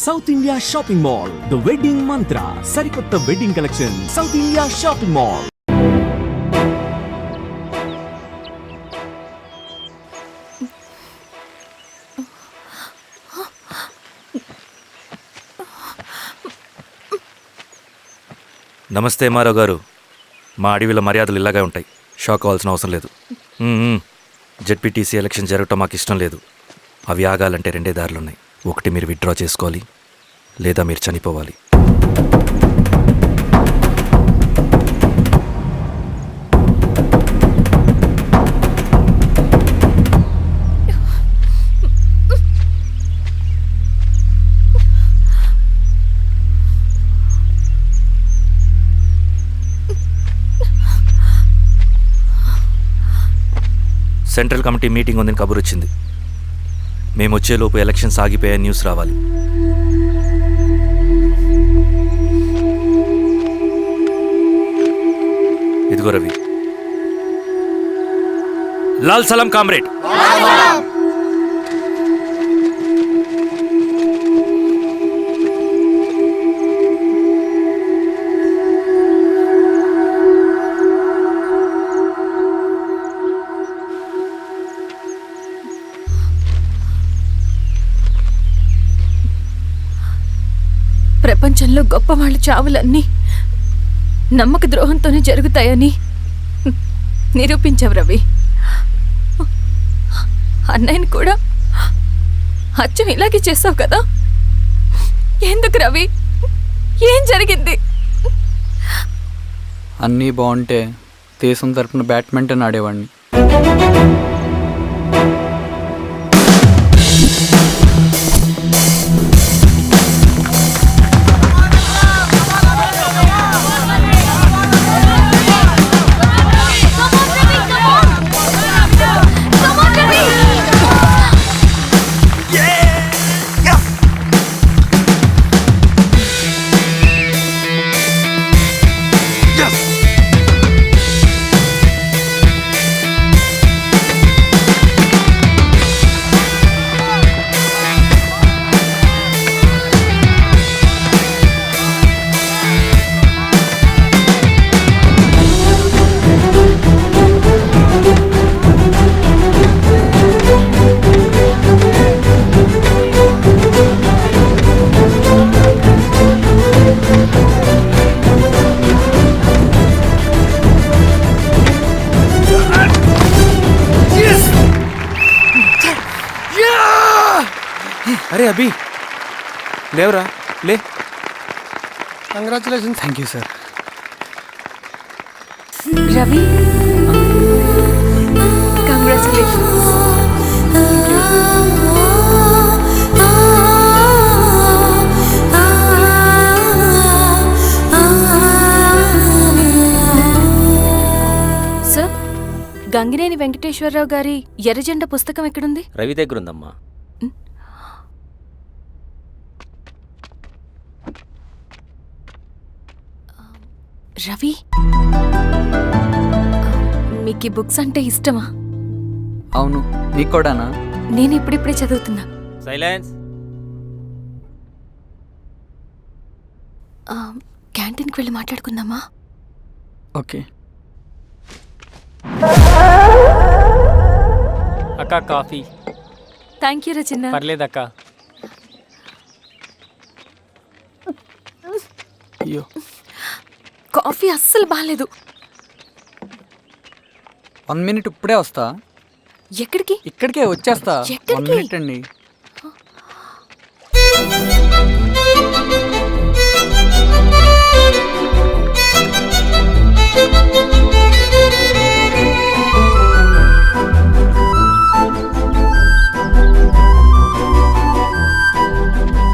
South India shopping mall, the wedding మంత్ర, సరికొత్త wedding collection, south India shopping mall. నమస్తే మారావు గారు. మా అడవిలో మర్యాదలు ఇలాగే ఉంటాయి. షాక్ అవ్వాల్సిన అవసరం లేదు. జెడ్పీటీసీ ఎలక్షన్ జరగటం మాకు ఇష్టం లేదు. అవి ఆగాలంటే రెండే దారులు ఉన్నాయి. ఒకటి మీరు విత్డ్రా చేసుకోవాలి, లేదా మీరు చనిపోవాలి. సెంట్రల్ కమిటీ మీటింగ్ ఉందని కబురు వచ్చింది. మేము వచ్చేలోపు ఎలక్షన్స్ ఆగిపోయే న్యూస్ రావాలి. ఇదిగో రవి. లాల్ సలాం కామ్రేడ్. ప్రపంచంలో గొప్పవాళ్ళ చావులన్నీ నమ్మక ద్రోహంతోనే జరుగుతాయని నిరూపించావు రవి. అన్నయ్యని కూడా అచ్చం ఇలాగే చేసావు కదా. ఎందుకు రవి? ఏం జరిగింది? అన్నీ బాగుంటే దేశం తరపున బ్యాడ్మింటన్ ఆడేవాడిని. అరే అభి, లేవరా, లే. Congratulation. Thank you sir. Ravi, congratulations. Sir, Gangineni Venkateswararao గారి ఎర్రజెండా పుస్తకం ఎక్కడుంది? రవి దగ్గర ఉందమ్మా. రవి, మీకు ఈ బుక్స్ అంటే ఇష్టమా? అవును, నీకు కూడానా? నేను ఇప్పుడిప్పుడే చదువుతున్నా. సైలెన్స్. క్యాంటీన్కి వెళ్ళి మాట్లాడుకుందామా? ఓకే. అక్క కాఫీ. థ్యాంక్ యూ రచన. పర్లేదక్క. అయ్యో, కాఫీ అస్సలు బాగాలేదు. 1 minute ఇప్పుడే వస్తా. ఎక్కడికి? ఇక్కడికే వచ్చేస్తా. 1 minute అండి.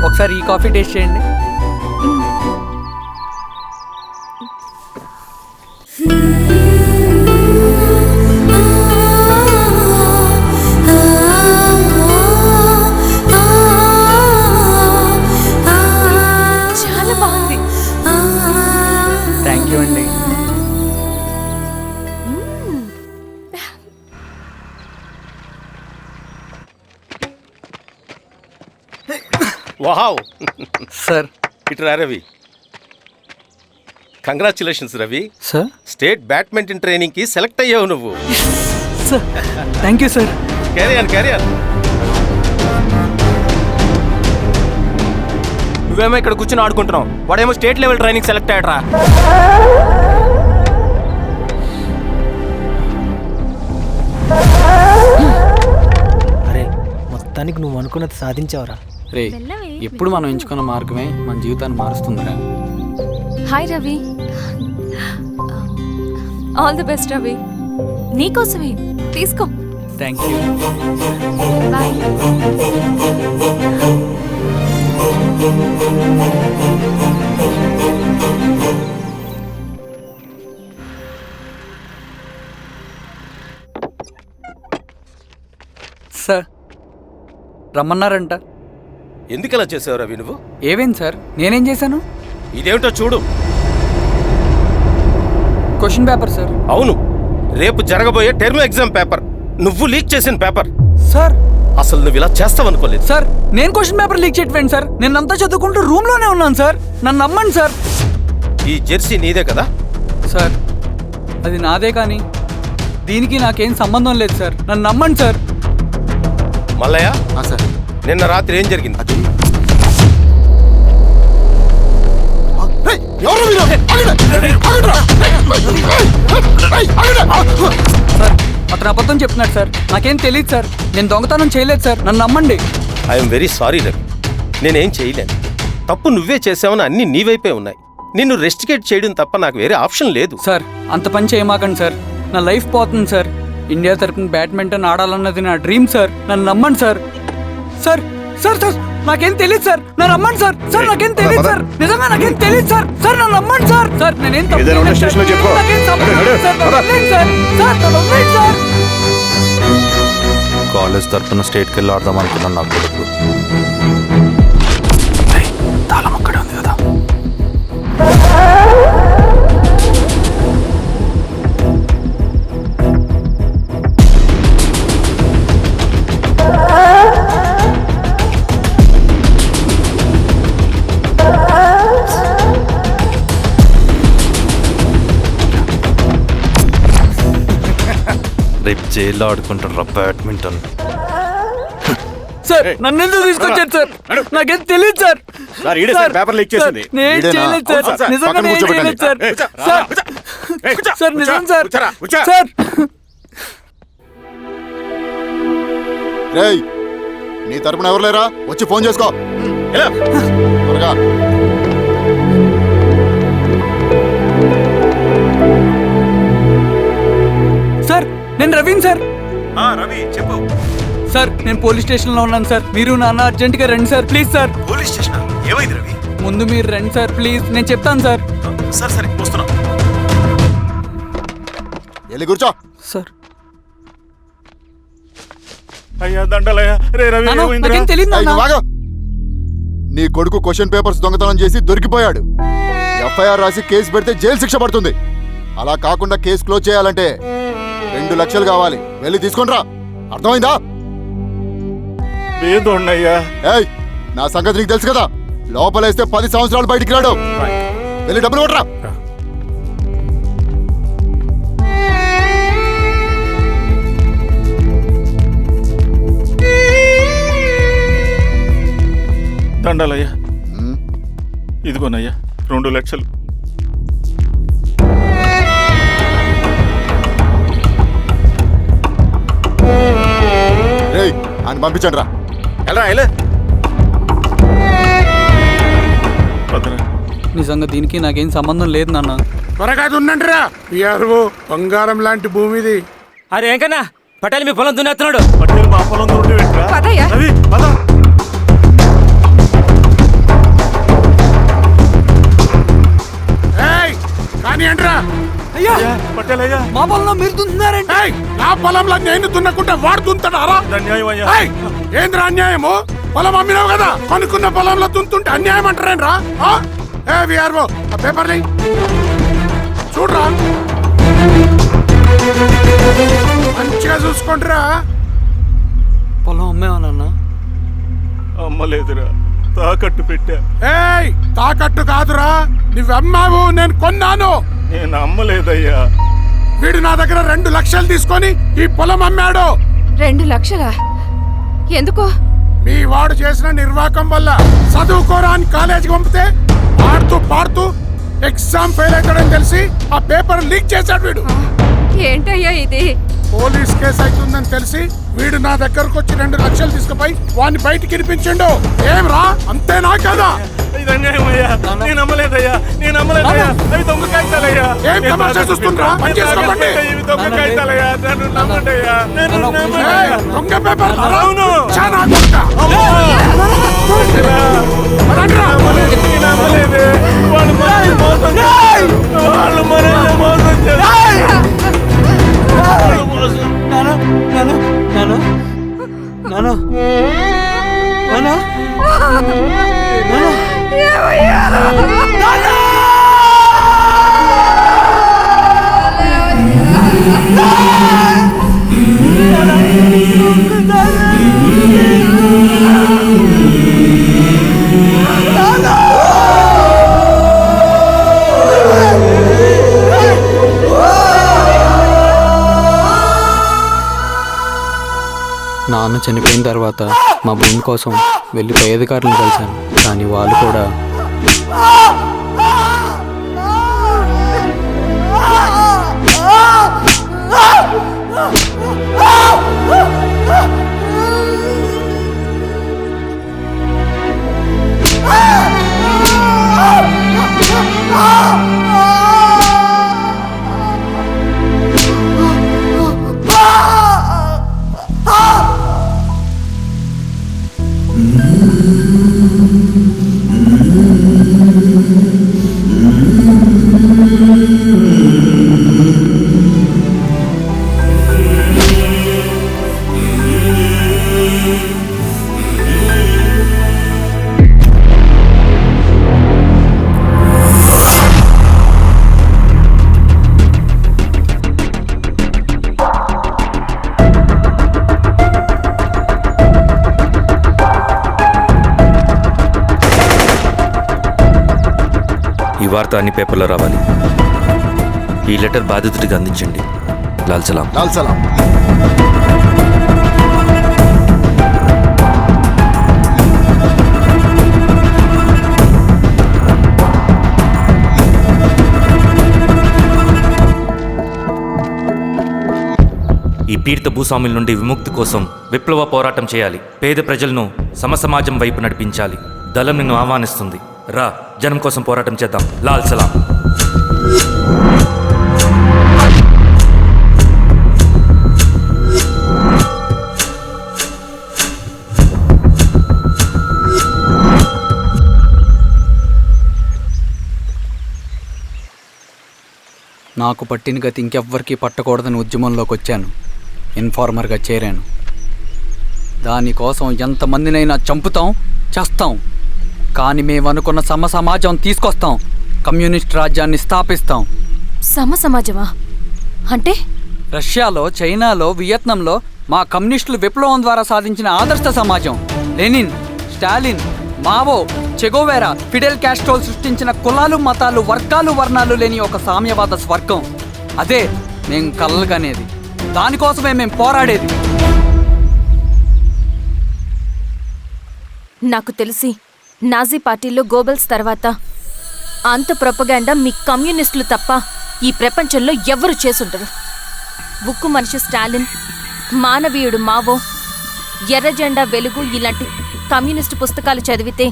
ఒకసారి ఈ కాఫీ టేస్ట్ చేయండి. వావ్ సార్ ఇటు రా Ravi. Congratulations Ravi, sir state badminton training కి సెలెక్ట్ అయ్యావు నువ్వు. Sir thank you sir. Carrier నువ్వేమో ఇక్కడ కూర్చొని ఆడుకుంటున్నావు, వాడేమో స్టేట్ లెవెల్ ట్రైనింగ్ సెలెక్ట్ అయ్యాడ్రా. అరే మొత్తానికి నువ్వు అనుకున్నది సాధించావురా. రే ఎప్పుడు మనం ఎంచుకున్న మార్గమే మన జీవితాన్ని మారుస్తుందిరా. Hi Ravi. All the best Ravi. నీకోసమే తీసుకో. Thank you. బాయ్. సార్ రమ్మన్నారంట. ఎందుకు అలా చేసావు రవి నువ్వు? ఏవేం సార్ నేనేం చేశాను? ఇదేమిటో చూడు. Question paper sir. అవును, రేపు జరగబోయే టర్మ్ ఎగ్జామ్ పేపర్ నువ్వు లీక్ చేసిన పేపర్. సార్ అసలు నువ్వు ఇలా చేస్తావనుకోలేదు. సార్ నేను క్వశ్చన్ పేపర్ లీక్ చేయట్లేండి సార్. నేను అంతా చదువుకుంటూ రూమ్లోనే ఉన్నాను సార్. నన్ను నమ్మండి సార్. ఈ జెర్సీ నీదే కదా? సార్ అది నాదే కానీ దీనికి నాకేం సంబంధం లేదు సార్. నన్ను నమ్మండి సార్. మల్లయ్య, సార్ నిన్న రాత్రి ఏం జరిగింది? సార్ అతను అబద్ధం చెప్తున్నాడు సార్. నాకేం తెలియదు సార్. నేను దొంగతనం చేయలేదు సార్. నన్ను నమ్మండి. ఐఎమ్ వెరీ సారీ రవి, నేనేం చేయలేను. తప్పు నువ్వే చేసావని అన్ని నీ వైపే ఉన్నాయి. నిన్ను రెస్టికేట్ చేయడం తప్ప నాకు వేరే ఆప్షన్ లేదు. సార్ అంత పని చేయమాకండి సార్. నా లైఫ్ పోతుంది సార్. ఇండియా తరపున బ్యాడ్మింటన్ ఆడాలన్నది నా డ్రీమ్ సార్. నన్ను నమ్మండి సార్. సార్ సార్ సార్ నాకేం తెలియదు సార్. నన్ను నమ్మండి సార్. సార్ నాకేం తెలియదు సార్. నిజంగా నాకేం తెలియదు సార్. సార్ నన్ను నమ్మండి సార్. సార్ నేనేం తప్పు చేయలేదు సార్. నాకేం సంబంధం లేదు సార్. నన్ను వదిలేయండి సార్. సార్ నన్ను వదిలేయండి సార్. కాలేజ్ తరఫున స్టేట్కి వెళ్ళి ఆడదాం అనుకున్నాను. నా కొడుకు తాళం అక్కడే ఉంది కదా. రేపు జైల్లో ఆడుకుంటారు బ్యాడ్మింటన్. సార్ నన్ను ఎందుకు తీసుకొచ్చారు సార్? నాకేం తెలియదు సార్. పేపర్ లీక్ చేసింది. నేను చేయలేదు సార్. నిజంగా నేను చేయలేదు సార్. సార్ సార్ నిజం సార్. సార్ రేయ్ నీ తరపున ఎవరు లేరా? వచ్చి ఫోన్ చేసుకో త్వరగా. సార్ నేను రవీన్ సార్. రవి చెప్పు. సార్ నేను పోలీస్ స్టేషన్లో ఉన్నాను సార్. మీరు నాన్న అర్జెంట్గా రండి sir please sir. Police station ఏమైంది రవి? ముందు మీరు రండి సార్ ప్లీజ్. నేను చెప్తాను సార్. సరే వస్తున్నా. వెళ్ళి కూర్చో. సార్ అయ్యా దండలయ్యా. రే రవి నాన్న, ఏమైందిరా? నాకేం తెలియదు ఏయ్, నాన్న. నువ్వు ఆగు. నీ కొడుకు క్వశ్చన్ పేపర్స్ దొంగతనం చేసి దొరికిపోయాడు. ఎఫ్ఐఆర్ రాసి కేసు పెడితే జైలు శిక్ష పడుతుంది. అలా కాకుండా కేసు క్లోజ్ చేయాలంటే 2 లక్షలు కావాలి. వెళ్ళి తీసుకొని రా. అర్థమైందా? ఏదోన్నయ్యా. ఏయ్ నా సంగతి నీకు తెలుసు కదా. లోపలేస్తే 10 సంవత్సరాలు బయటికి రాడు. వెళ్ళి డబ్బులు కొట్టరా. దండలయ్యా. ఇదిగోనయ్యా 2 లక్షలు. రేయ్ ఆయన పంపించండి రా. ఎలా నిజంగా దీనికి నాకేం సంబంధం లేదు నాన్న. త్వరగా దున్నండిరా. బంగారం లాంటి భూమిది. అరే ఏంకన్నా పటేల్ మీ పొలం దున్నేస్తున్నాడు. పదయ్యా. కానీ అంటరా అయ్యా పటేల్ అయ్యా, మా పొలంలో మీరు దున్నుతున్నారండి. నా పొలంలో నేను దున్నకుంటే వాడు దున్నుతాడా? అన్యాయం అయ్యా. ఏంద్రా అన్యాయము? పొలం అమ్మినావు కదా, కొనుక్కున్న పొలంలో దున్నుతుంటే అన్యాయం అంటారేంట్రా? విఆర్ఓ ఆ పేపర్ని చూడరా, మంచిగా చూసుకుంటారా. పొలం అమ్మేవా నాన్న? అమ్మలేదురా, తాకట్టు పెట్టా. ఏయ్, తాకట్టు కాదురా, నువ్వమ్మావు, నేను కొన్నాను. నేను అమ్మలేదయ్యా. వీడు నా దగ్గర 2 లక్షలు తీసుకొని ఈ పొలం అమ్మాడు. 2 లక్షలా? ఎందుకో? మీ వాడు చేసిన నిర్వాకం వల్ల చదువుకోరా అని కాలేజీకి పంపితే ఆడుతూ పాడుతూ ఎగ్జామ్ ఫెయిల్ అవుతాడని తెలిసి ఆ పేపర్ లీక్ చేశాడు వీడు. ఏంటయ్యా ఇది? పోలీస్ కేసు అవుతుందని తెలిసి వీడు నా దగ్గరకు వచ్చి 2 లక్షలు తీసుకుపోయి వాడిని బయటికి ఇరిపించిండు. ఏం రా, అంతేనా కదా? ఏం తమాషా చూస్తుండ్రా? పని చేసుకోండి. ఏయ్, దొంగ పేపర్ చాలా దొంగ. పదండ్రా. నాన్న చనిపోయిన తర్వాత మా భూమి కోసం వెళ్ళి పై అధికారులను కలిశాను, కానీ వాళ్ళు కూడా ఈ వార్త అన్ని పేపర్లో రావాలి. ఈ లెటర్ బాధితుడికి అందించండి. లాల్ సలాం. లాల్ సలాం. ఈ పీడిత భూస్వాముల నుండి విముక్తి కోసం విప్లవ పోరాటం చేయాలి. పేద ప్రజలను సమసమాజం వైపు నడిపించాలి. దళం నిన్ను ఆహ్వానిస్తుంది. రా, జనం కోసం పోరాటం చేద్దాం. లాల్ సలాం. నాకు పట్టిన గతి ఇంకెవ్వరికీ పట్టకూడదని ఉద్యమంలోకి వచ్చాను. ఇన్ఫార్మర్గా చేరాను. దానికోసం ఎంతమందినైనా చంపుతాం, చేస్తాం. కానీ మేమనుకున్న సమాజం తీసుకొస్తాం. కమ్యూనిస్ట్ రాజ్యాన్ని స్థాపిస్తాం. సమాజమా అంటే? రష్యాలో, చైనాలో, వియత్నంలో మా కమ్యూనిస్టులు విప్లవం ద్వారా సాధించిన ఆదర్శ సమాజం. Lenin, Stalin, Mao, Che Guevara, Fidel క్యాస్ట్రోల్ సృష్టించిన కులాలు, మతాలు, వర్గాలు, వర్ణాలు లేని ఒక సామ్యవాద స్వర్గం. అదే మేం కలలుగనేది. దానికోసమే మేం పోరాడేది. నాకు తెలిసి నాజీ పార్టీలో గోబెల్స్ తర్వాత అంత ప్రొపగాండా మీ కమ్యూనిస్టులు తప్ప ఈ ప్రపంచంలో ఎవ్వరూ చేసుంటారు. ఉక్కు మనిషి స్టాలిన్, మానవీయుడు మావో, ఎర్ర జెండా వెలుగు ఇలాంటి కమ్యూనిస్టు పుస్తకాలు చదివితే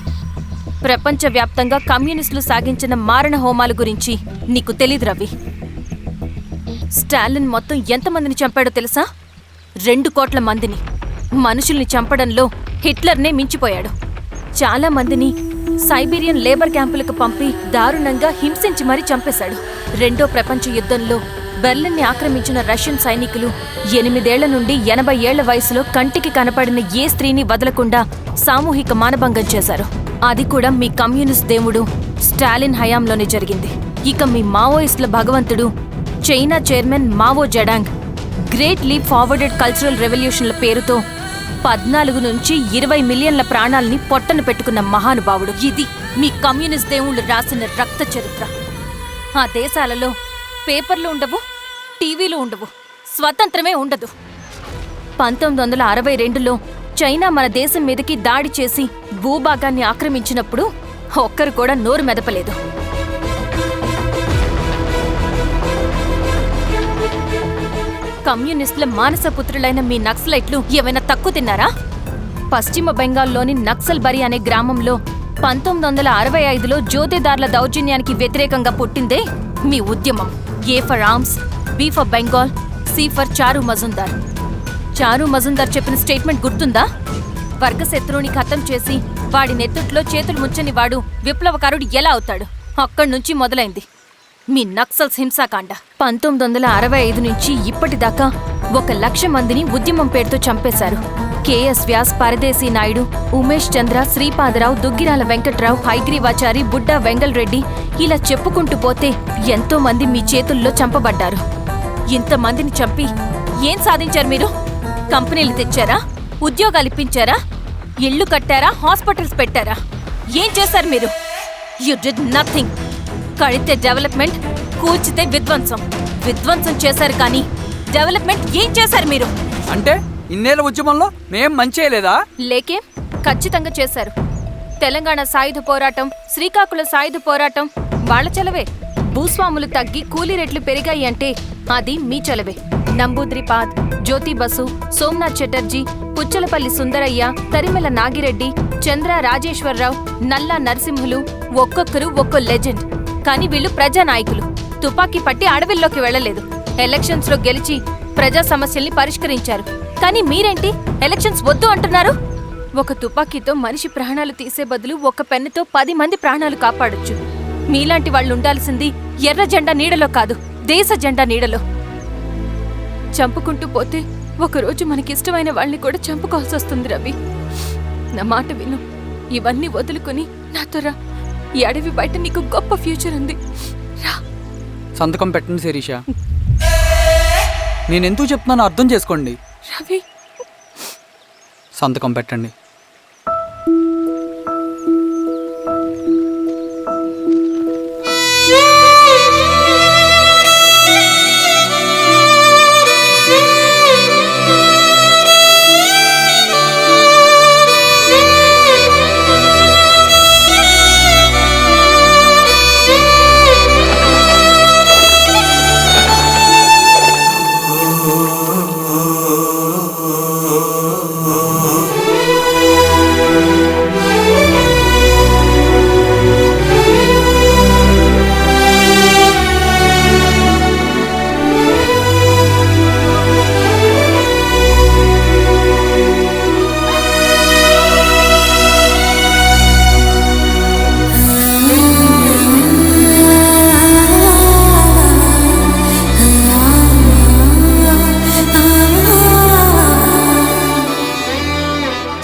ప్రపంచవ్యాప్తంగా కమ్యూనిస్టులు సాగించిన మారణ హోమాల గురించి నీకు తెలీదు రవి. స్టాలిన్ మొత్తం ఎంతమందిని చంపాడో తెలుసా? 2 కోట్ల మందిని. మనుషుల్ని చంపడంలో హిట్లర్నే మించిపోయాడు. చాలా మందిని సైబీరియన్ లేబర్ క్యాంపులకు పంపి దారుణంగా హింసించి మరీ చంపేశాడు. 2వ ప్రపంచ యుద్ధంలో బెర్లిన్ని ఆక్రమించిన రష్యన్ సైనికులు 8 ఏళ్ల నుండి 80 ఏళ్ల వయసులో కంటికి కనపడిన ఏ స్త్రీని వదలకుండా సామూహిక మానభంగం చేశారు. అది కూడా మీ కమ్యూనిస్ట్ దేవుడు స్టాలిన్ హయాంలోనే జరిగింది. ఇక మీ మావోయిస్టుల భగవంతుడు China chairman Mao Zedong great leap forwarded cultural రెవల్యూషన్ల పేరుతో 14 నుంచి 20 మిలియన్ల ప్రాణాల్ని పొట్టన పెట్టుకున్న మహానుభావుడు. ఇది మీ కమ్యూనిస్ట్ దేవుళ్ళు రాసిన రక్త చరిత్ర. ఆ దేశాలలో పేపర్లు ఉండవు, టీవీలు ఉండవు, స్వతంత్రమే ఉండదు. 1962లో చైనా మన దేశం మీదకి దాడి చేసి భూభాగాన్ని ఆక్రమించినప్పుడు ఒక్కరు కూడా నోరు మెదపలేదు. కమ్యూనిస్టుల మానసపుత్రులైన మీ నక్సలైట్లు ఏమైనా తక్కువ తిన్నారా? పశ్చిమ బెంగాల్లోని నక్సల్బరి అనే గ్రామంలో 1965లో జోతేదార్ల దౌర్జన్యానికి వ్యతిరేకంగా పుట్టిందే మీ ఉద్యమం. A for arms, B for Bengal, C for Charu Majumdar. చారు మజుందార్ చెప్పిన స్టేట్మెంట్ గుర్తుందా? వర్గశత్రువుని ఖతం చేసి వాడి నెత్తుట్లో చేతులు ముంచని వాడు విప్లవకారుడు ఎలా అవుతాడు? అక్కడి నుంచి మొదలైంది మీ నక్సల్స్ హింసాకాండ. 1965 నుంచి ఇప్పటిదాకా 1,00,000 మందిని ఉద్యమం పేరుతో చంపేశారు. కేఎస్ వ్యాస్, పరదేశీ నాయుడు, ఉమేష్ చంద్ర, శ్రీపాదరావు, దుగ్గిరాల వెంకట్రావు, హైగ్రీవాచారి, బుడ్డా వెంగల్ రెడ్డి, ఇలా చెప్పుకుంటూ పోతే ఎంతో మంది మీ చేతుల్లో చంపబడ్డారు. ఇంతమందిని చంపి ఏం సాధించారు మీరు? కంపెనీలు తెచ్చారా? ఉద్యోగాలు ఇప్పించారా? ఇళ్లు కట్టారా? హాస్పిటల్స్ పెట్టారా? ఏం చేశారు మీరు? You did nothing. కడితే డెవలప్మెంట్, కూల్చితే విధ్వంసం. విధ్వంసం చేశారు కానీ డెవలప్మెంట్ ఏం చేశారు మీరు? అంటే ఇన్నేళ్ల ఉద్యమంలో మేం మంచి చేయలేదా? లేకే, ఖచ్చితంగా చేశారు. తెలంగాణ సాయుధ పోరాటం, శ్రీకాకుళ సాయుధ పోరాటం వాళ్ళ చలవే. భూస్వాములు తగ్గి కూలీ రేట్లు పెరిగాయి అంటే అది మీ చలవే. నంబూద్రిపాద్, జ్యోతి బసు, సోమనాథ్ చటర్జీ, పుచ్చలపల్లి సుందరయ్య, తరిమెల నాగిరెడ్డి, చంద్ర రాజేశ్వరరావు, నల్లా నరసింహులు ఒక్కొక్కరు ఒక్కో లెజెండ్. కానీ వీళ్ళు ప్రజానాయకులు. తుపాకీ పట్టి అడవిల్లోకి వెళ్లలేదు. ఎలక్షన్స్ లో గెలిచి ప్రజా సమస్యల్ని పరిష్కరించారు. కానీ మీరేంటి ఎలక్షన్స్ వద్దు అంటున్నారు? ఒక తుపాకీతో మనిషి ప్రాణాలు తీసే బదులు ఒక పెన్నుతో 10 మంది ప్రాణాలు కాపాడొచ్చు. మీలాంటి వాళ్ళు ఉండాల్సింది ఎర్ర జెండా నీడలో కాదు, దేశ జెండా నీడలో. చంపుకుంటూ పోతే ఒకరోజు మనకిష్టమైన వాళ్ళని కూడా చంపుకోవాల్సి వస్తుంది. రవి, నా మాట విను. ఇవన్నీ వదులుకుని నాతో రా. ఈ అడవి బయట నీకు గొప్ప ఫ్యూచర్ ఉంది. రా. సంతకం పెట్టండి శిరీష. నేనెందుకు చెప్తున్నానో అర్థం చేసుకోండి. రవి, సంతకం పెట్టండి.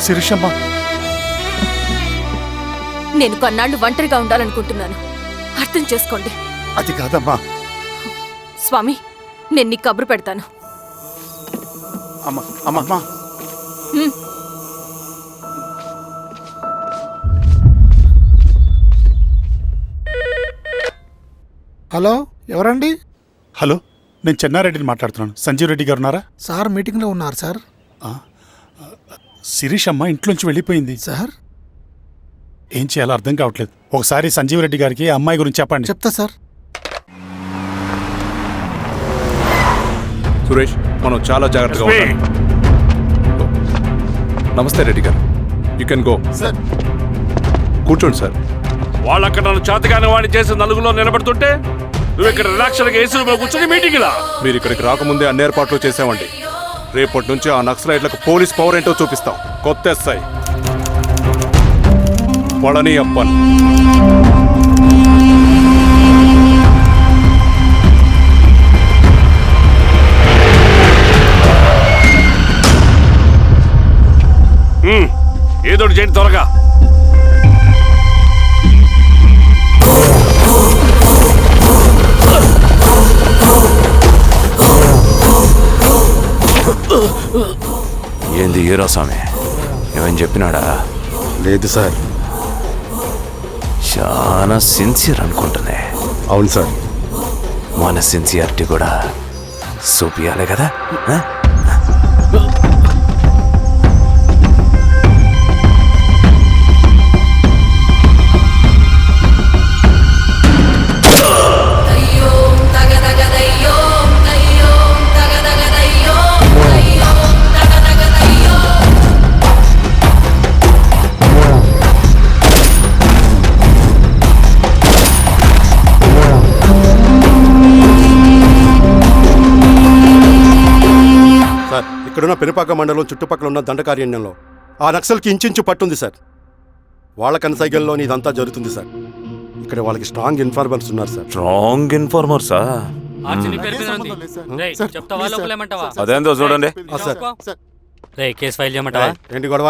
శిరీషమ్మ, నేను కొన్నాళ్ళు ఒంటరిగా ఉండాలనుకుంటున్నాను. అర్థం చేసుకోండి. అది కాదమ్మా. స్వామి, నేను నీ కబురు పెడతాను. అమ్మా, హలో, ఎవరండి? హలో, నేను చెన్నారెడ్డిని మాట్లాడుతున్నాను. సంజీవ్ రెడ్డి గారు ఉన్నారా? సార్ మీటింగ్లో ఉన్నారు సార్. శిరీష్ అమ్మ ఇంట్లోంచి వెళ్ళిపోయింది సార్. ఏం చేయాలో అర్థం కావట్లేదు. ఒకసారి సంజీవ్ రెడ్డి గారికి అమ్మాయి గురించి చెప్పండి. చెప్తా సార్. సురేష్, మనం చాలా జాగ్రత్తగా ఉండాలి. నమస్తే రెడ్డి గారు, యూ కెన్ గో. సార్ కూర్చోండి సార్. వాళ్ళక్కడ నన్ను చేతగానే వాడిని చేసి నలుగులో నిలబడుతుంటే నువ్వు ఇక్కడ రిలాక్స్గా ఏసీలో కూర్చొని మీటింగ్ ఇలా. మీరు ఇక్కడికి రాకముందే అన్ని ఏర్పాట్లు చేసామండి. రేపటి నుంచి ఆ నక్సలైట్లకు పోలీస్ పవర్ ఏంటో చూపిస్తాం. కొత్త ఎస్ఐ పళని అప్పన్. ఏదోటి చేయండి త్వరగా. ఏంది ఏరా స్వామి ఏమని చెప్పినాడా? లేదు సార్. చాలా సిన్సియర్ అనుకుంటానే. అవును సార్. మన సిన్సియారిటీ కూడా చూపియాలి కదా. ఇక్కడున్న పెనుపాక మండలం చుట్టుపక్కల ఉన్న దండకారణ్యంలో ఆ నక్సల్కి ఇంచుంచు పట్టుంది సార్. వాళ్ళ కనసైగల్లోని ఇదంతా జరుగుతుంది సార్. ఇక్కడ వాళ్ళకి స్ట్రాంగ్ ఇన్ఫార్మర్స్ ఉన్నారు సార్. స్ట్రాంగ్ ఇన్ఫార్మర్సా? అదేందో చూడండి. కేసు ఫైల్ చేయమంటావా? ఏంటి గొడవ?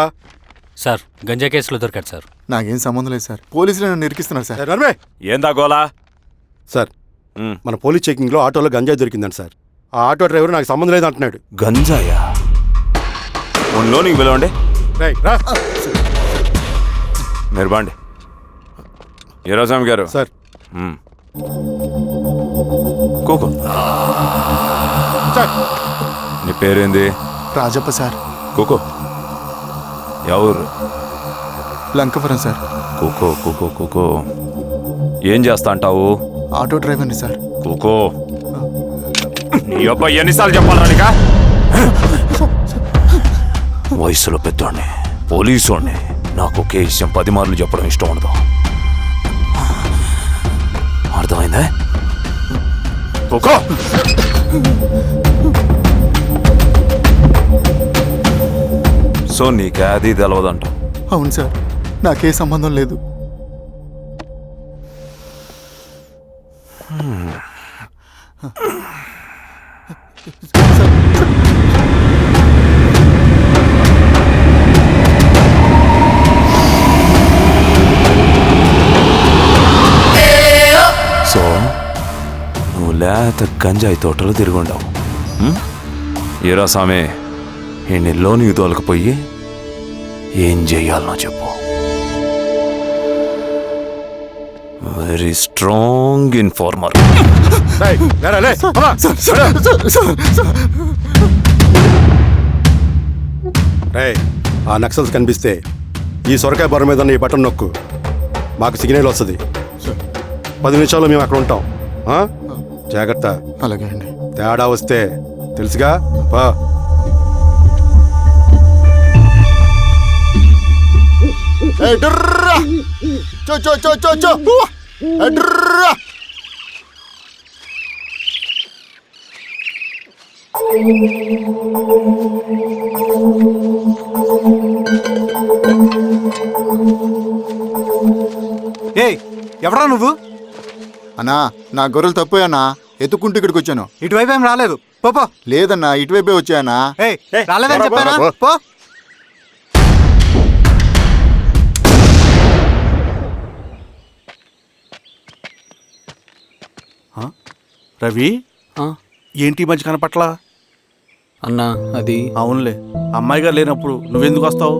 సార్ గంజా కేసులో దొరికాడు సార్. నాకేం సంబంధం లేదు సార్. పోలీసులు నన్ను నిరికిస్తున్నారు సార్. ఏందా గోలా? సార్ మన పోలీస్ చెకింగ్లో ఆటోలో గంజాయి దొరికిందండి సార్. ఆ ఆటో డ్రైవర్ నాకు సంబంధం లేదు అంటున్నాడు. గంజాయా? ఉన్నో నీకు పిలవండి. మీరు బాండి. ఈరోజామి గారు సార్. కూకో. నీ పేరేంది? రాజప్ప సార్. కూకో. ఎవరు? లంకపురం సార్. కూకో కూకో కూకో. ఏం చేస్తా అంటావు? ఆటో డ్రైవర్ని సార్. కూకో. నీ అబ్బాయి ఎన్నిసార్లు చెప్పాలా నీకా? వయసులో పెద్దోడిని, పోలీసోడిని, నాకు ఒకే విషయం 10 మార్లు చెప్పడం ఇష్టం ఉండదు. అర్థమైందా? కూకో. సో నీకే అది తెలవదంట? అవును సార్. నాకే సంబంధం లేదు. సో నువ్వు లేత గంజాయి తోటలో తిరుగుండవు. ఏరా సామే, ఈ నెలలో నీకు తోలకపోయి ఏం చెయ్యాలనో చెప్పు. Very strong informer. ఆ నక్సల్స్ కనిపిస్తే ఈ సొరకాయ బొర మీద ఈ బటన్ నొక్కు, మాకు సిగ్నల్ వస్తుంది. 10 నిమిషాల్లో మేము అక్కడ ఉంటాం. జాగ్రత్త. అలాగే అండి. తేడా వస్తే తెలుసుగా. ఎవరా నువ్వు? అన్నా నా గొర్రెలు తప్పోయన్నా, ఎత్తుకుంటూ ఇక్కడికి వచ్చాను. ఇటువైపు ఏం రాలేదు. పో. లేదన్నా, ఇటువైపే వచ్చాయన్నా. రాలేదని చెప్పానా? పో. రవి, ఏంటి ఈ మధ్య కనపట్లా? అన్నా అది అవునులే, అమ్మాయి గారు లేనప్పుడు నువ్వెందుకు వస్తావు?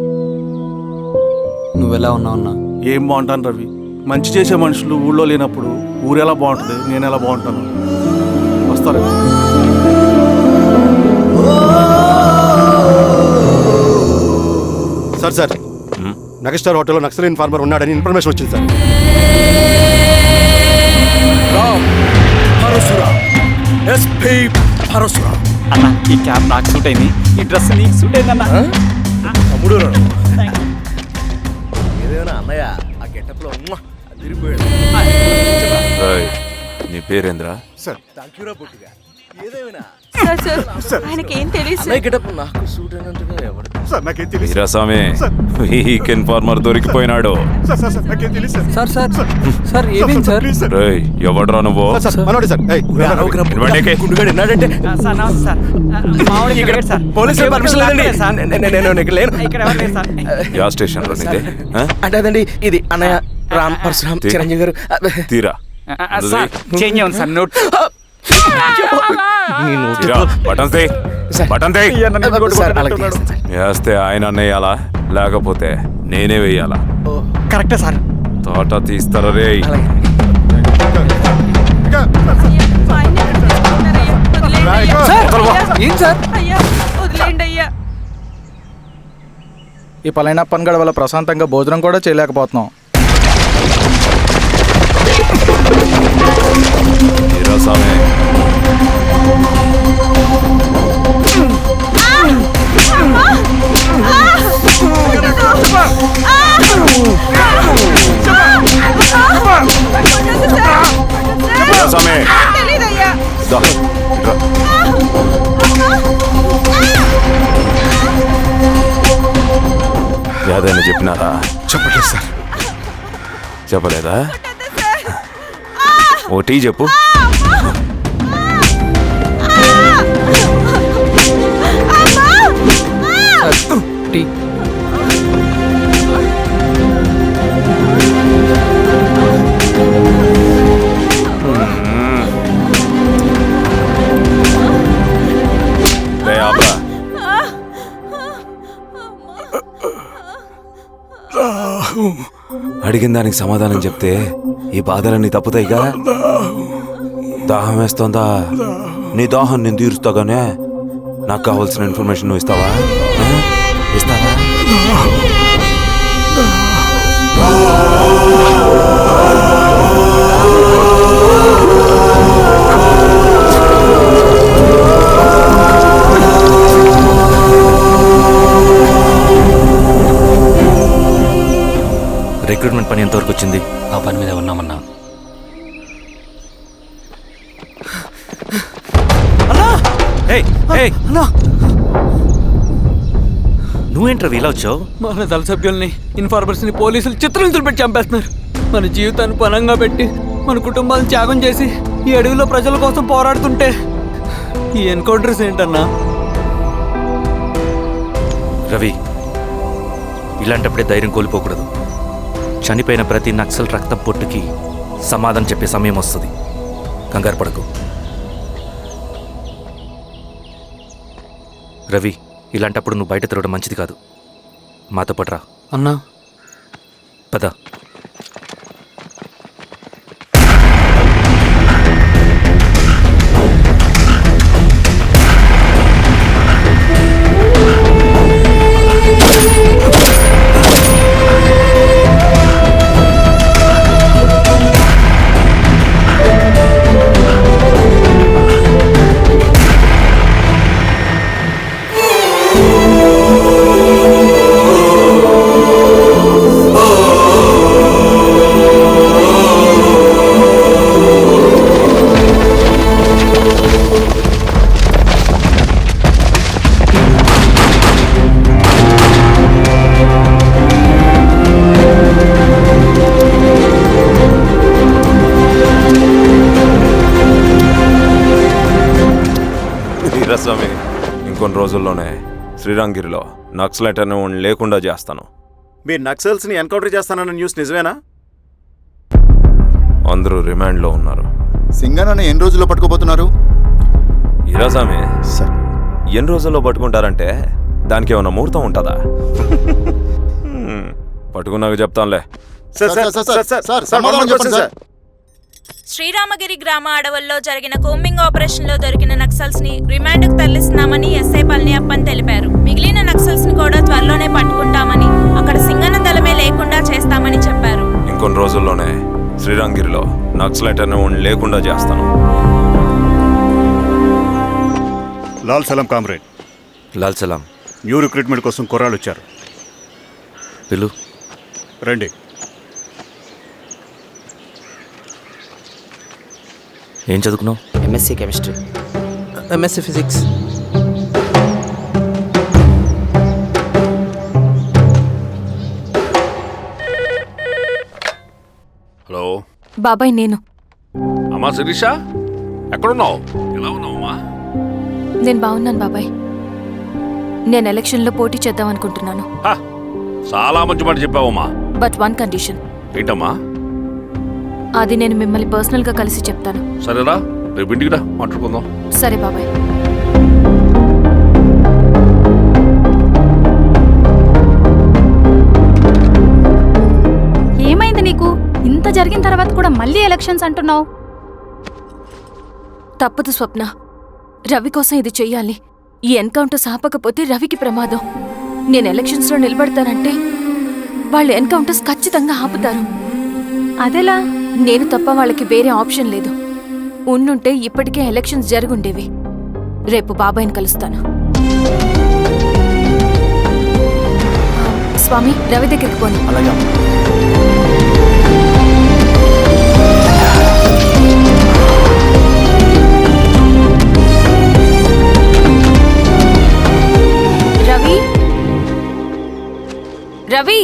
నువ్వెలా ఉన్నావు అన్నా? ఏం బాగుంటాను రవి. మంచి చేసే మనుషులు ఊళ్ళో లేనప్పుడు ఊరు ఎలా బాగుంటుంది, నేను ఎలా బాగుంటాను? వస్తారా? సార్ నగస్టార్ హోటల్లో నక్సల్ ఇన్ఫార్మర్ ఉన్నాడని ఇన్ఫర్మేషన్ వచ్చింది సార్. అన్నా ఈ క్యాప్ నాకు సూట్ అయింది, ఈ డ్రెస్ నీకు సూట్ అయింది అన్న. తమ్ముడు నీ పేరేంద్రా? సార్ ఆయనకేం తెలియదు. వీరాస్వామి, వీక్ ఇన్ఫార్మర్ దొరికిపోయినాడు. సార్ ఏమైంది సార్? రేయ్, ఎవడ్రా నువ్వు? యా స్టేషన్ లో నీదే? అంటే అదండి ఇది అన్నయ్య రామ్ పరశురామ్ చిరంజీవి గారు. తీరా చేంజ్ ఉంది సార్ నోట్. బటన్స్ బటన్ తెయ్. వేస్తే ఆయన వేయాలా లేకపోతే నేనే వేయాలా? కరెక్టే సార్. తోట తీస్తారా రే? ఏం సార్? ఈ పలైన పనిగడ వల్ల ప్రశాంతంగా భోజనం కూడా చేయలేకపోతున్నాం. ఏదైనా చెప్పినారా? చెప్పలేదు సార్. చెప్పలేదా? ఓ టీ చెప్పు. టీ. అడిగిన దానికి సమాధానం చెప్తే ఈ బాధలన్నీ తప్పుతాయిగా. దాహం వేస్తోందా? నీ దాహం నేను తీరుస్తాగానే నాకు కావాల్సిన ఇన్ఫర్మేషన్ నువ్వు ఇస్తావా? ఇస్తావా? రిక్రూట్మెంట్ పని ఎంతవరకు వచ్చింది? ఆ పని మీద ఉన్నామన్నా. నువ్వేంట్రా ఇలా వచ్చావు? మన దళ సభ్యుల్ని, ఇన్ఫార్మర్స్ని పోలీసులు చిత్రహింసలు పెట్టి చంపేస్తున్నారు. మన జీవితాన్ని పణంగా పెట్టి మన కుటుంబాలను త్యాగం చేసి ఈ అడవిలో ప్రజల కోసం పోరాడుతుంటే ఈ ఎన్కౌంటర్స్ ఏంటన్నా? రవి, ఇలాంటప్పుడే ధైర్యం కోల్పోకూడదు. చనిపోయిన ప్రతి నక్సల్ రక్తం పొట్టుకి సమాధానం చెప్పే సమయం వస్తుంది. కంగారు పడకు రవి. ఇలాంటప్పుడు నువ్వు బయట తిరగడం మంచిది కాదు. మాతో పట్రా అన్నా. పద. స్వామి, ఇంకొన్ని రోజుల్లోనే శ్రీరంగిరిలో నక్సలైట్ అనే లేకుండా చేస్తాను. మీరు నక్సల్స్ని ఎన్కౌంటర్ చేస్తానన్న న్యూస్ నిజమేనా? అందరూ రిమాండ్లో ఉన్నారు. సింగనన్న ఎన్ని రోజుల్లో పట్టుకోబోతున్నారు? ఈరోజామి సార్, ఎన్ని రోజుల్లో పట్టుకుంటారంటే దానికి ఏమైనా ముహూర్తం ఉంటుందా? పట్టుకున్నాక చెప్తానులే. శ్రీరామగిరి గ్రామ అడవుల్లో జరిగిన కోంబింగ్ ఆపరేషన్ లో దొరికిన నక్సల్స్ ని రిమాండ్ కు తరలిస్తున్నామని ఎస్ఐ పళనియప్పన్ తెలిపారు. మిగిలిన నక్సల్స్ ని కూడా త్వరలోనే పట్టుకుంటామని, అక్కడ సింగన్న దళమే లేకుండా చేస్తామని చెప్పారు. ఇంకొన్ని రోజుల్లోనే శ్రీరంగిరిలో నక్సలైట్ అనే లేకుండా చేస్తాను. లాల్ సలాం కామ్రేడ్. లాల్ సలాం. న్యూ రిక్రూట్మెంట్ కోసం కుర్రాళ్ళు వచ్చారు. పిలు. రండి. ఏం చదువుకున్నావు? MSc chemistry, MSc physics. Hello బాబాయ్, నేను. అమ్మా శిరీష, ఎక్కడున్నావు? ఎలా ఉన్నావమ్మా? నేను బాగున్నాను బాబాయ్. నేను ఎలక్షన్లో పోటీ చేద్దాం అనుకుంటున్నాను. చాలా మంచి మాట చెప్పావమ్మా. But one condition. ఏంటమ్మా? అది నేను మిమ్మల్ని పర్సనల్గా కలిసి చెప్తాను. సరేరా, రేపు ఇంటికి రా, మాట్లాడుకుందాం. సరే బాబాయ్. ఇంత జరిగిన తర్వాత కూడా మళ్ళీ ఎలక్షన్స్ అంటున్నావు? తప్పదు స్వప్న, రవి కోసం ఇది చెయ్యాలి. ఈ ఎన్కౌంటర్స్ ఆపకపోతే రవికి ప్రమాదం. నేను ఎలక్షన్స్లో నిలబడతానంటే వాళ్ళు ఎన్కౌంటర్స్ ఖచ్చితంగా ఆపుతారు. అదెలా? నేను తప్ప వాళ్ళకి వేరే ఆప్షన్ లేదు. ఉండుంటే ఇప్పటికే ఎలక్షన్స్ జరుగుండేవి. రేపు బాబాయ్ని కలుస్తాను. స్వామి, రవి దగ్గరికి పోని. అలాగే. రవి, రవి,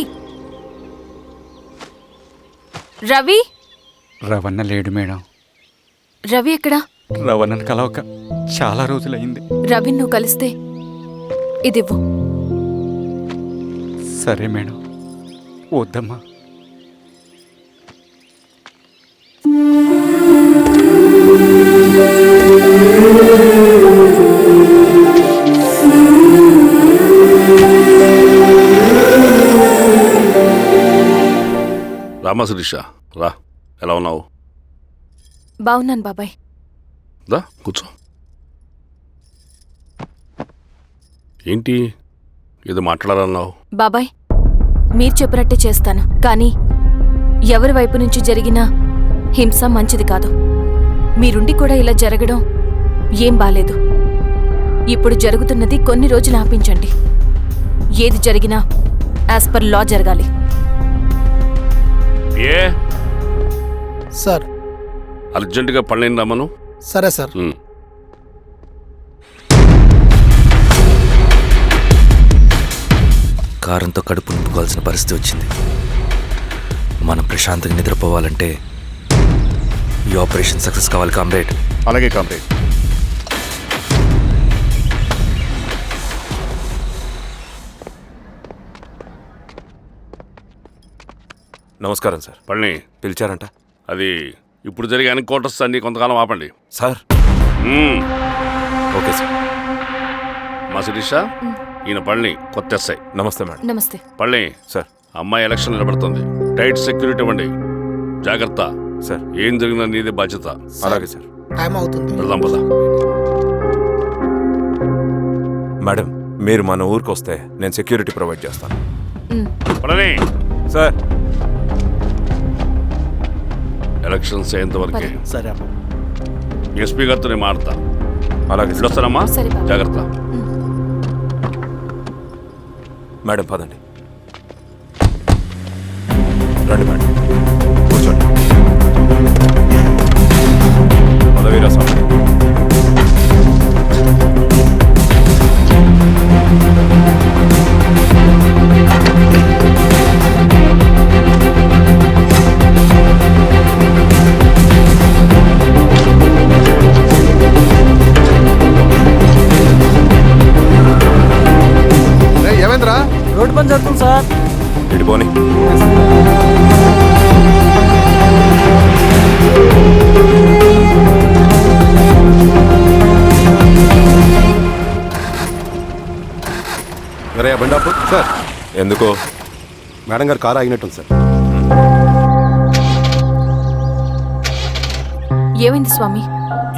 రవి. రవణ లేడు మేడం. రవి ఎక్కడా? రవణను కలవక చాలా రోజులైంది. రవి నువ్వు కలిస్తే ఇదివ్వు. సరే మేడం. వద్దమ్మా. రామా శిరీష, రా. ఎలా ఉన్నావు? బాగున్నాను బాబాయ్. దా కూర్చో. ఏంటి ఏదో మాట్లాడాలన్నావు? బాబాయ్, మీరు చెప్పినట్టే చేస్తాను. కానీ ఎవరి వైపు నుంచి జరిగినా హింస మంచిది కాదు. మీరుండి కూడా ఇలా జరగడం ఏం బాలేదు. ఇప్పుడు జరుగుతున్నది కొన్ని రోజులు ఆపించండి. ఏది జరిగినా యాజ్ పర్ లా జరగాలి. ఏ సార్? అర్జెంటుగా పళ్ళని రమ్మను. సరే సార్. కారంతో కడుపు నింపుకోవాల్సిన పరిస్థితి వచ్చింది. మనం ప్రశాంతంగా నిద్రపోవాలంటే ఈ ఆపరేషన్ సక్సెస్ కావాలి కామ్రేడ్. అలాగే కామ్రేడ్. నమస్కారం సార్. పళ్ళని పిలిచారంట? అది ఇప్పుడు జరిగే ఎన్కౌంటర్స్ అన్ని కొంతకాలం ఆపండి సార్. Okay sir. మా శిరీష, ఈయన పళ్ళని కొత్త ఎస్ఐ. నమస్తే మేడం. నమస్తే. పళ్ళని సార్. అమ్మాయి ఎలక్షన్ నిలబడుతుంది. టైట్ సెక్యూరిటీ ఇవ్వండి. జాగ్రత్త సార్. ఏం జరిగినా నీదే బాధ్యత. అలాగే సార్. టైం అవుతుంది. వెళ్దాం పద. మేడం, మీరు మన ఊరికి వస్తే నేను సెక్యూరిటీ ప్రొవైడ్ చేస్తాను. పళ్ళని సార్. ఎలక్షన్స్ అయ్యేంతవరకే. సరే అమ్మా. ఎస్పీ గారితో నేను మారుతా. అలాగే. వస్తానమ్మా. జాగ్రత్త. మేడం పదండి. రండి మేడం, కూర్చోండి. పదవీరా స్వామి. ఏమైందిరా? రోడ్డు పని జరుగుతుంది సార్. ఇటు పోనీ. అరే బండాపు సార్. ఎందుకో? మేడం గారు కారు ఆగినట్టుంది సార్. ఏమైంది స్వామి?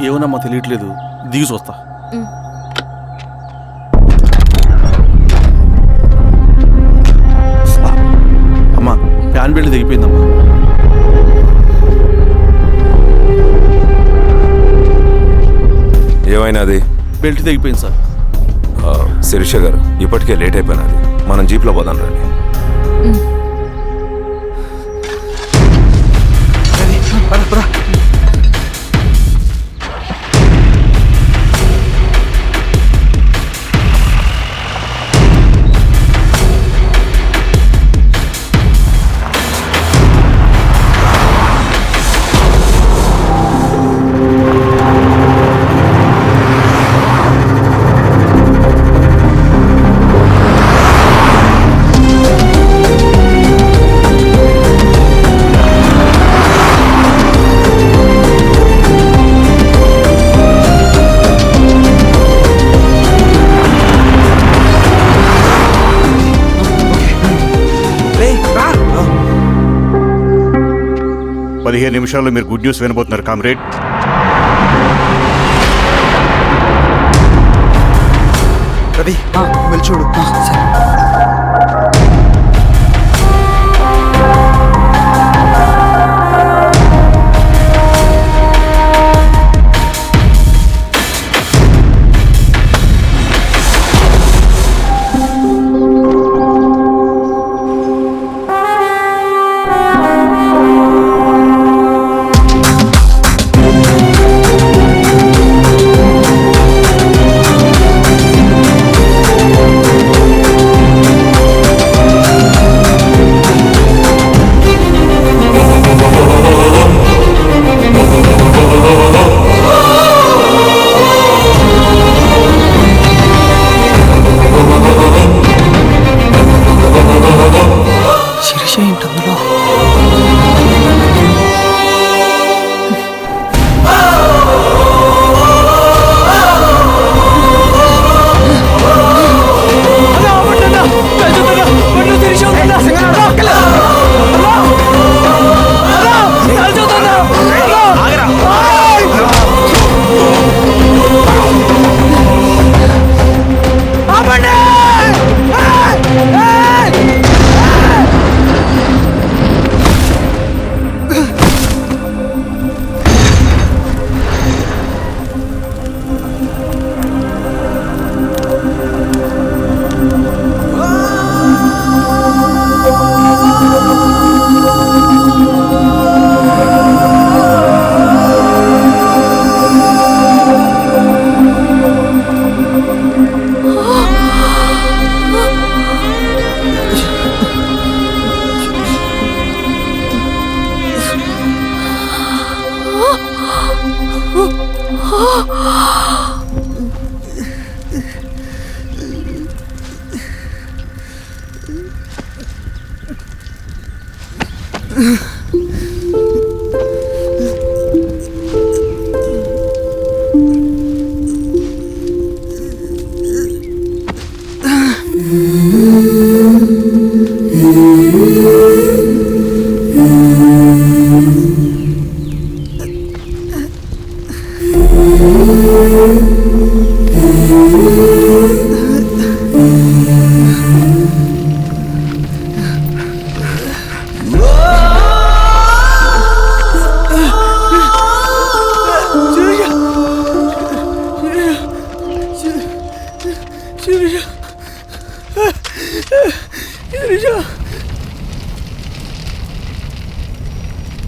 ఏమోనమ్మా తెలియట్లేదు. దిగి చూస్తా. అమ్మా, ఫ్యాన్ బెల్ట్ దిగిపోయిందమ్మా. ఏమైనాది? బెల్ట్ తెగిపోయింది సార్. శిరీష గారు, ఇప్పటికే లేట్ అయిపోయినది. మనం జీప్లో పోదాం రండి. 15 నిమిషాల్లో మీరు గుడ్ న్యూస్ వినబోతున్నారు కామ్రేడ్. రవి వెళ్ళి చూడు.